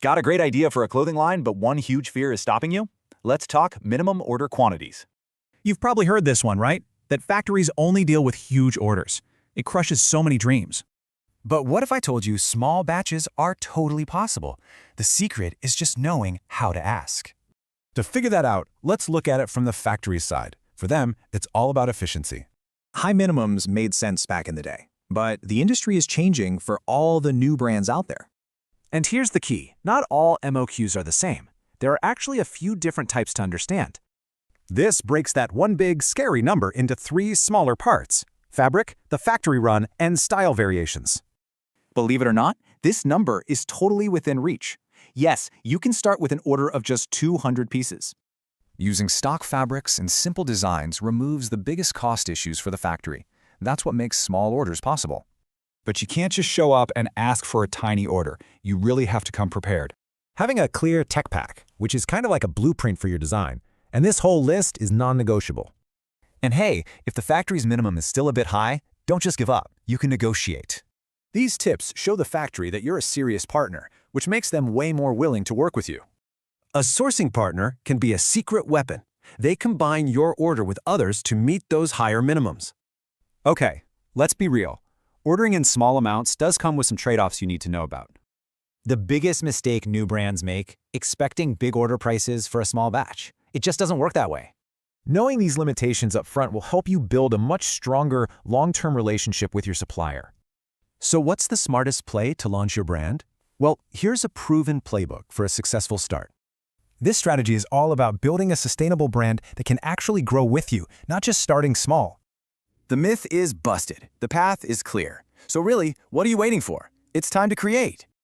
Got a great idea for a clothing line, but one huge fear is stopping you? Let's talk minimum order quantities. You've probably heard this one, right? That factories only deal with huge orders. It crushes so many dreams. But what if I told you small batches are totally possible? The secret is just knowing how to ask. To figure that out, let's look at it from the factory's side. For them, it's all about efficiency. High minimums made sense back in the day, but the industry is changing for all the new brands out there. And here's the key. Not all MOQs are the same. There are actually a few different types to understand. This breaks that one big, scary number into 3 smaller parts: fabric, the factory run, and style variations. Believe it or not, this number is totally within reach. Yes, you can start with an order of just 200 pieces. Using stock fabrics and simple designs removes the biggest cost issues for the factory. That's what makes small orders possible. But you can't just show up and ask for a tiny order. You really have to come prepared. Having a clear tech pack, which is kind of like a blueprint for your design, and this whole list is non-negotiable. And hey, if the factory's minimum is still a bit high, don't just give up. You can negotiate. These tips show the factory that you're a serious partner, which makes them way more willing to work with you. A sourcing partner can be a secret weapon. They combine your order with others to meet those higher minimums. Okay, let's be real. Ordering in small amounts does come with some trade-offs you need to know about. The biggest mistake new brands make: expecting big order prices for a small batch. It just doesn't work that way. Knowing these limitations up front will help you build a much stronger, long-term relationship with your supplier. So what's the smartest play to launch your brand? Well, here's a proven playbook for a successful start. This strategy is all about building a sustainable brand that can actually grow with you, not just starting small. The myth is busted. The path is clear. So really, what are you waiting for? It's time to create.